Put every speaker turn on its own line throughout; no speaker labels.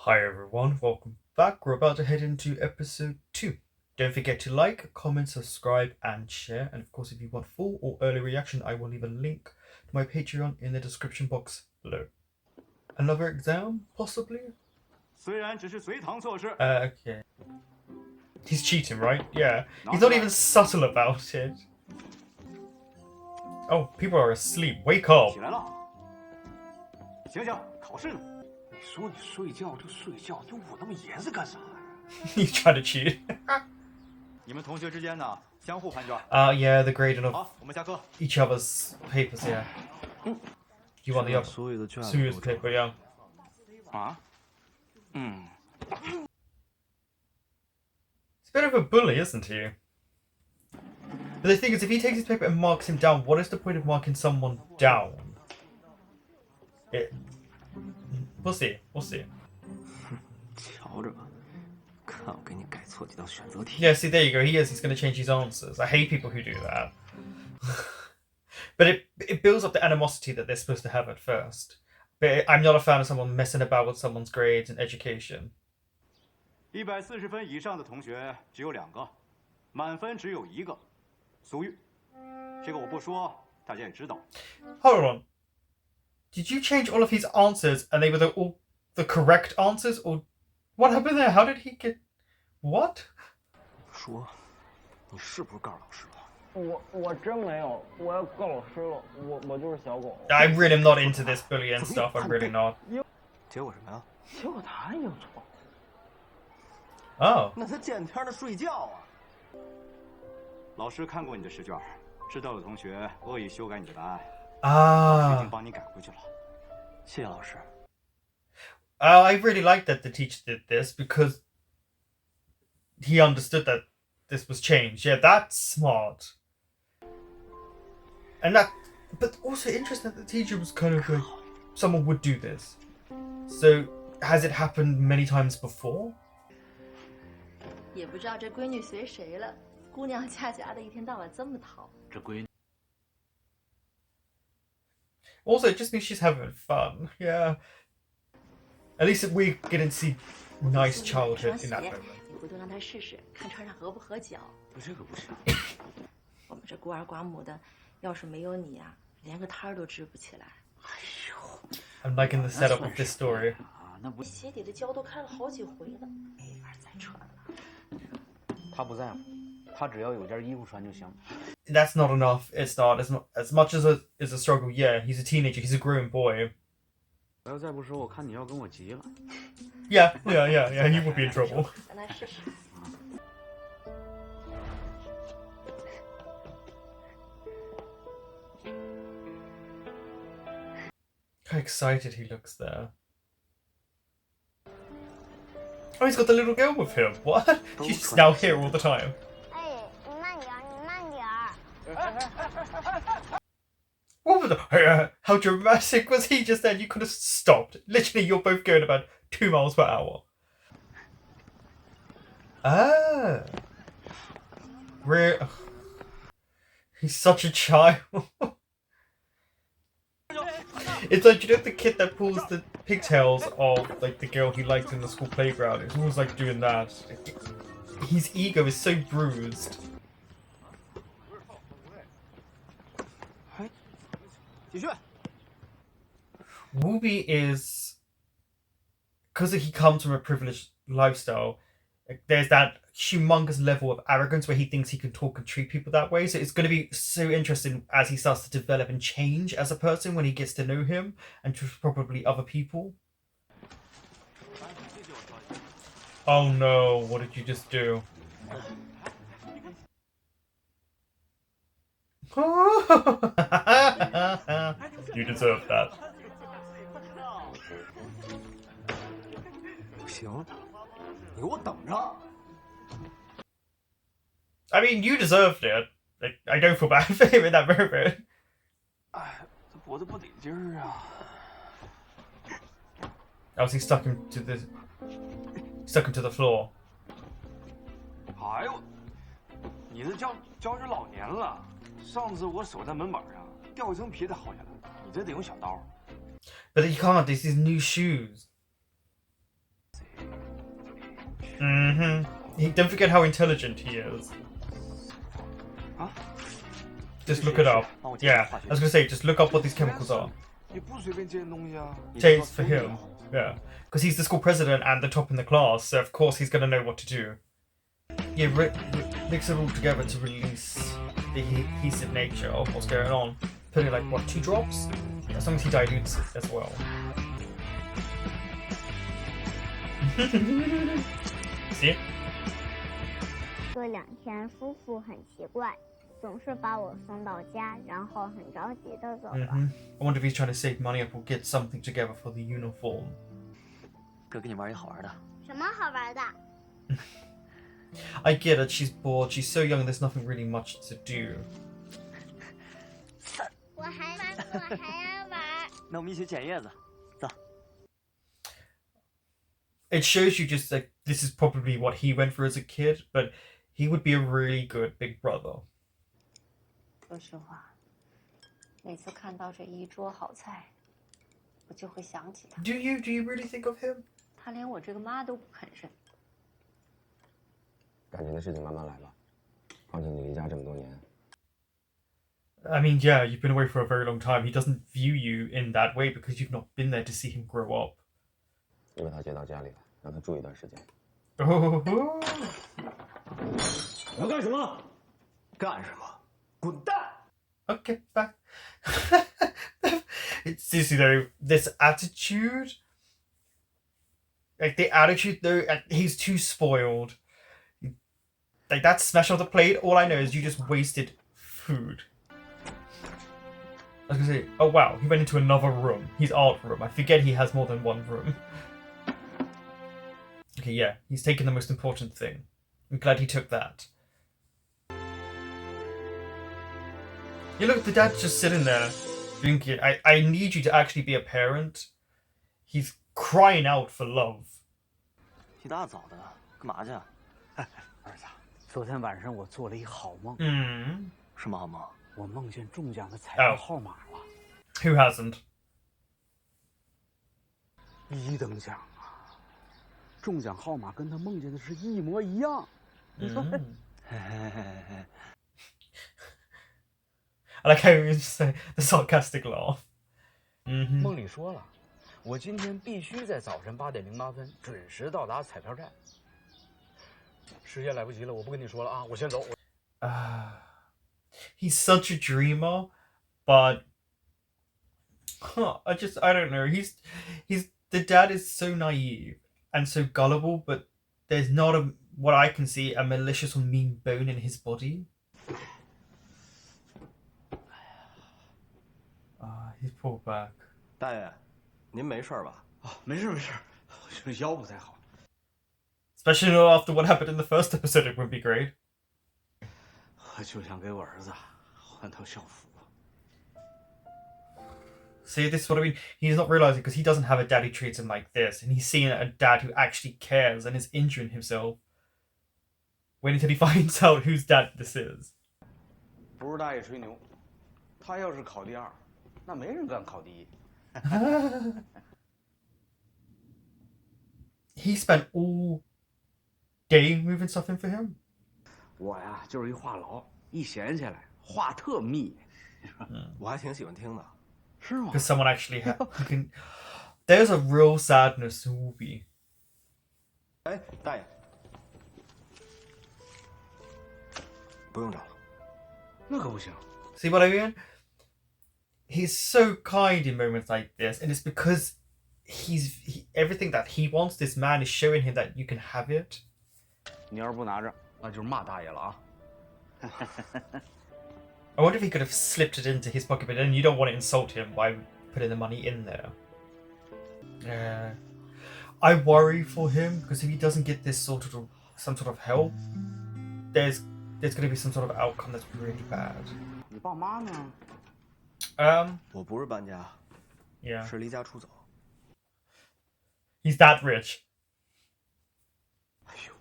Hi everyone, welcome back. We're about to head into episode 2. Don't forget to like, comment, subscribe, and share. And of course, if you want full or early reaction, I will leave a link to my Patreon in the description box below. Another exam, possibly? Okay. He's cheating, right? Yeah. He's not even subtle about it. Oh, people are asleep. Wake up. He's trying to cheat. Yeah, the grading of each other's papers, yeah. You want the other Suyu's paper, yeah. He's a bit of a bully, isn't he? But the thing is, if he takes his paper and marks him down, what is the point of marking someone down? We'll see. We'll see. Yeah, see, there you go. He's going to change his answers. I hate people who do that. But it builds up the animosity that they're supposed to have at first. But I'm not a fan of someone messing about with someone's grades and education.
140分以上的同学只有2个，满分只有1个，苏玉。这个我不说，大家也知道。
Hold on. Did you change all of his answers and they were all the correct answers? Or what happened there? How did he get... What?
说，你是不是告诉老师了？
我真没有，我要告老师了。我就是小狗。
I really am not into this bullying stuff. I'm really not.
结果什么呀？
结果他也有错。
Oh.
那他见天的睡觉啊！
老师看过你的试卷，知道有同学恶意修改你的答案，
啊。
已经帮你改回去了。
谢谢老师。
I really like that the teacher did this because he understood that this was changed. Yeah, that's smart. And that, but also interesting that the teacher was kind of like, someone would do this. So, has it happened many times before?
也不知道这闺女随谁了，姑娘家家的一天到晚这么淘。
这闺女。
Also, it just means she's having fun. Yeah. At least we get to see nice childhood in that moment.
你回头让她试试，看穿上合不合脚。
这个不行。
我们这孤儿寡母的，要是没有你呀，连个摊儿都支不起来。
哎呦。
I'm liking the setup of this story.
那不
鞋底的胶都开了好几回了，没法再穿了。
他不在乎，他只要有件衣服穿就行。
That's not enough. It's not as much as a struggle. Yeah, he's a teenager. He's a grown boy.
要再不说，我看你要跟我急了。
Yeah. He would be in trouble.
让她试试。
How excited he looks there. Oh, he's got the little girl with him. What? She's now here all the time. What was the... How dramatic was he just then? You could have stopped. Literally, you're both going about 2 miles per hour. Ah. He's such a child. It's like, you know, the kid that pulls the pigtails of like the girl he liked in the school playground. It's always like doing that. His ego is so bruised. Wooby is, because he comes from a privileged lifestyle, there's that humongous level of arrogance where he thinks he can talk and treat people that way. So it's going to be so interesting as he starts to develop and change as a person when he gets to know him and probably other people. Oh no, what did you just do? You deserve that.
行，你给我等着。
I mean, you deserved it. Like, I don't feel bad for him in that moment.
哎，这脖子不得劲儿啊！
Obviously stuck him to the floor.
哎呦，你这叫是老年了。上次我手在门板上掉一层皮才好下来，你这得用小刀。
But he can't. This is new shoes. Don't forget how intelligent he is.
Huh?
Just look it up. Yeah, I was gonna say, just look up what these chemicals are.
你不随便见东西啊。
Taste for him. Yeah, because he's the school president and the top in the class, so of course he's gonna know what to do. Yeah, mix it all together to release the adhesive nature of what's going on. Put it like, what, 2 drops? As long as he dilutes it as well. See?
这2天夫妇很奇怪，总是把我送到家，然后很着急的走了。
I wonder if he's trying to save money up or get something together for the uniform.
哥跟你玩一好玩的。
什么好玩的？
I get it, she's bored, she's so young, there's nothing really much to do.
我还要玩。
那我们一起捡叶子，走。
It shows you just like this is probably what he went through as a kid, but he would be a really good big brother.
说实话，每次看到这一桌好菜，我就会想起他。
Do you really think of him?
他连我这个妈都不肯认。
感情的事情慢慢来吧，况且你离家这么多年。
I mean, yeah, you've been away for a very long time. He doesn't view you in that way because you've not been there to see him grow up.
你把他接到家里来，让他住一段时间。
Oh,
你要干什么？干什么？滚蛋！
okay, back. It's seriously though, this attitude, like the attitude though, he's too spoiled. Like that smash on the plate. All I know is you just wasted food. I was gonna say, oh wow, he went into another room. His art room. I forget he has more than one room. Okay, yeah, he's taken the most important thing. I'm glad he took that. You look, the dad's just sitting there, thinking, I need you to actually be a parent. He's crying out for love.
一大早的，干嘛去？
儿子，昨天晚上我做了一好梦，
什么好梦？
我梦见中奖的彩票号码了。
Who hasn't?
1等奖啊！中奖号码跟他梦见的是一模一样。你说？
I like how you just say the sarcastic laugh.
梦里说了，我今天必须在早晨8点08分准时到达彩票站。时间来不及了，我不跟你说了啊，我先走。
He's such a dreamer, but I don't know. He's the dad is so naive and so gullible, but there's not what I can see a malicious or mean bone in his body. His poor back.
大爷，您没事吧？
啊，没事，就是腰不太好。
Especially after what happened in the first episode, it would be great.
我就想给我儿子换套校服。
See, this is what I mean. He's not realizing because he doesn't have a dad who treats him like this, and he's seeing a dad who actually cares and is injuring himself. Wait until he finds out whose dad this is.
不是大爷吹牛，他要是考第2，那没人敢考第1。
He spent all day moving stuff in for him.
我呀，就是一话痨，一闲下来话特密。
我还挺喜欢听的。
是吗？
Because someone actually who can. There's a real sadness to Whoopi.
哎，大爷，不用找了。
那可不行。
See what I mean? He's so kind in moments like this, and it's because everything that he wants. This man is showing him that you can have it.
你要是不拿着，那就是骂大爷了啊。
I wonder if he could have slipped it into his pocket, but then you don't want to insult him by putting the money in there. I worry for him because if he doesn't get this some sort of help, there's going to be some sort of outcome that's really bad.
你爸妈呢？
我不是搬家，
Yeah,
是离家出走。
he's that rich.
哎呦，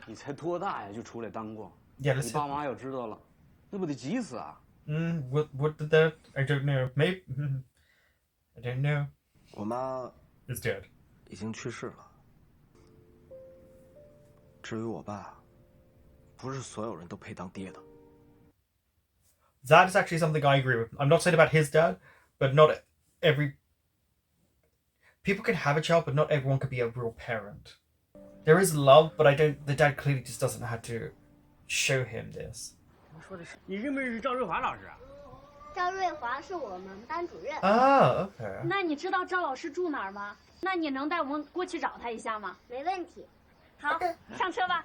你才多大呀，就出来当过？
Yeah,
你
let's.
爸妈要知道了，那不得急死啊！
What did that? I don't know. Maybe I don't know.
我妈
Is dead.
已经去世了。
至于我爸，不是所有人都配当爹的。
That is actually something I agree with. I'm not saying about his dad, but not every... People can have a child, but not everyone can be a real parent. There is love, but the dad clearly just doesn't know how to show him this.
说的是你认不认识赵瑞华老师啊？
赵瑞华是我们班主任。
Ah, okay.
那你知道赵老师住哪儿吗？那你能带我们过去找他一下吗？
没问题。
好，上车吧。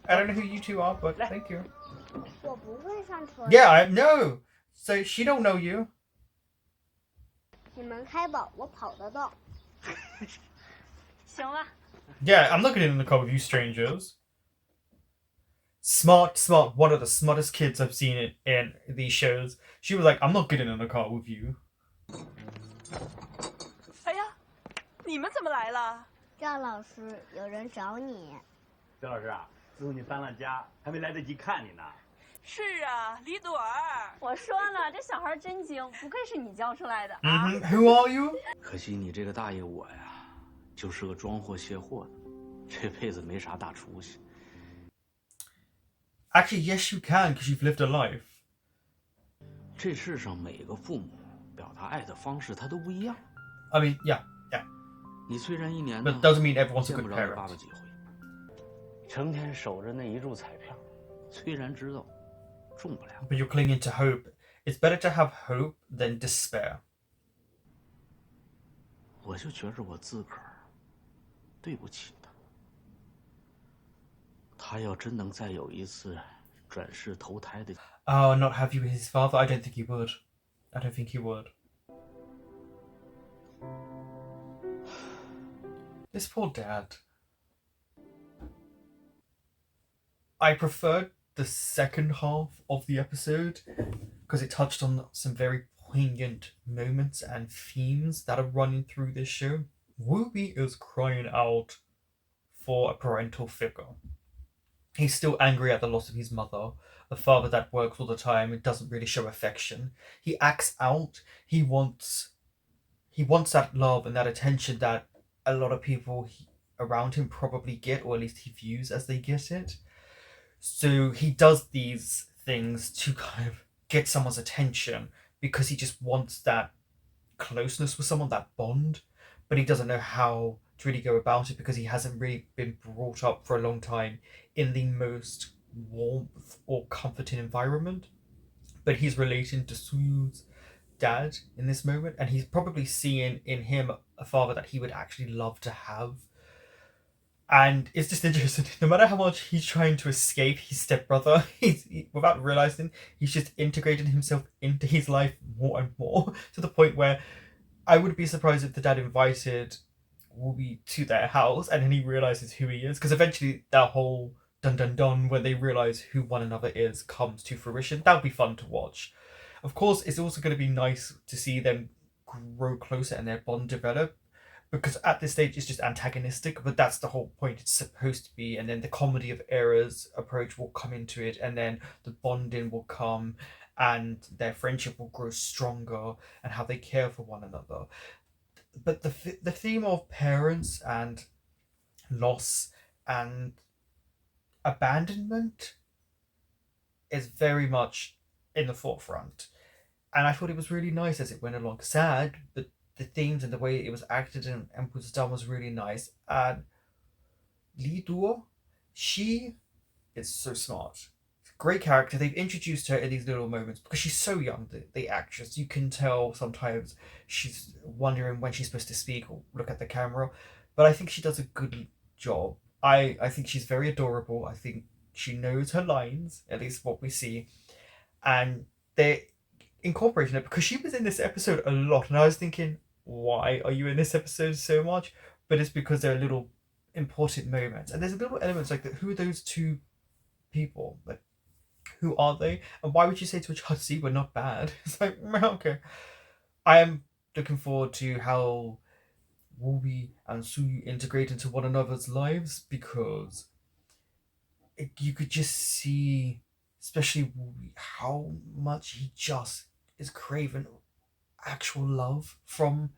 I don't know who you two are, but thank you.
我不会上车。
Yeah, I know. So she don't know you.
你们开吧，我跑得动。
行了。
Yeah, I'm not getting in the car with you strangers. Smart. One of the smartest kids I've seen in these shows. She was like, I'm not getting in the car with you.
哎呀，你们怎么来了？
赵老师，有人找你。
赵老师啊，自从你搬了家，还没来得及看你呢。
是啊，李朵儿。
我说呢，这小孩真精，不愧是你教出来的啊。
Who are you?
可惜你这个大爷我呀，就是个装货卸货的，这辈子没啥大出息。
Actually, yes, you can, because you've lived a life.
这世上每个父母表达爱的方式，他都不一样。
I mean, yeah.
你虽然一年
But doesn't mean everyone's a
见
good
不着你爸
parent.
爸几回，成天守着那一注彩票，虽然知道中不了，
But you're clinging to hope. It's better to have hope than despair.
我就觉着我自个儿对不起他。他要真能再有一次转世投胎的，
Oh, not have you his father? I don't think he would. I don't think he would. This poor dad. I preferred the second half of the episode because it touched on some very poignant moments and themes that are running through this show. Whoopi is crying out for a parental figure. He's still angry at the loss of his mother, a father that works all the time and doesn't really show affection. He acts out. He wants that love and that attention that a lot of people around him probably get, or at least he views as they get it. So he does these things to kind of get someone's attention because he just wants that closeness with someone, that bond, but he doesn't know how to really go about it because he hasn't really been brought up for a long time in the most warmth or comforting environment. But he's relating to Suyu's dad in this moment, and he's probably seeing in him a father that he would actually love to have. And it's just interesting, no matter how much he's trying to escape his stepbrother, without realizing, he's just integrated himself into his life more and more, to the point where I would be surprised if the dad invited Whoopi to their house and then he realizes who he is, because eventually that whole dun when they realize who one another is comes to fruition. That would be fun to watch. Of course, it's also going to be nice to see them grow closer and their bond develop, because at this stage it's just antagonistic, but that's the whole point it's supposed to be. And then the comedy of errors approach will come into it, and then the bonding will come, and their friendship will grow stronger, and how they care for one another. But the theme of parents and loss and abandonment is very much in the forefront, and I thought it was really nice as it went along. Sad, but the themes and the way it was acted and was done was really nice. And Li Duo, she is so smart. Great character. They've introduced her in these little moments because she's so young, the actress. You can tell sometimes she's wondering when she's supposed to speak or look at the camera, but I think she does a good job. I think she's very adorable. I think she knows her lines, at least what we see, and they're incorporating it because she was in this episode a lot, and I was thinking, why are you in this episode so much? But it's because there are little important moments, and there's little elements like that. Who are those two people? Like, who are they? And why would you say to a child, see, we're not bad? It's like, okay. I am looking forward to how Woobi and Suyu integrate into one another's lives, because you could just see, especially Woobi, how much he just is craving actual love from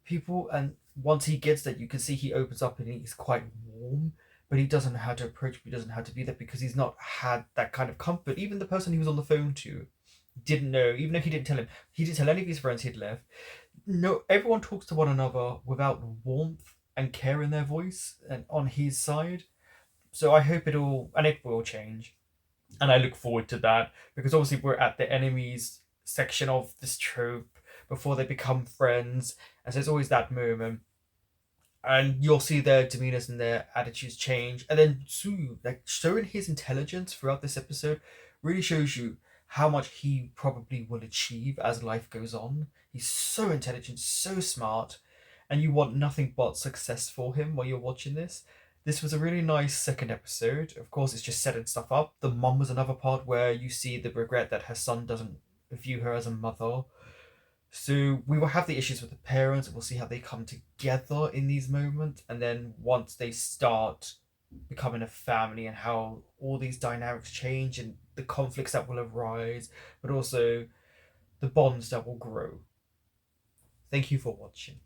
people. And once he gets that, you can see he opens up and he's quite warm. but he doesn't know how to approach people, he doesn't know how to be there because he's not had that kind of comfort. Even the person he was on the phone to didn't know, even though he didn't tell him, he didn't tell any of his friends he'd left. No, everyone talks to one another without warmth and care in their voice and on his side. So I hope it will change. And I look forward to that because obviously we're at the enemies section of this trope before they become friends. And so it's always that moment. And you'll see their demeanors and their attitudes change. And then Tsuyu, like showing his intelligence throughout this episode, really shows you how much he probably will achieve as life goes on. He's so intelligent, so smart, and you want nothing but success for him while you're watching this. This was a really nice second episode. Of course, it's just setting stuff up. The mum was another part where you see the regret that her son doesn't view her as a mother. So we will have the issues with the parents, and we'll see how they come together in these moments. And then once they start becoming a family and how all these dynamics change and the conflicts that will arise, but also the bonds that will grow. Thank you for watching.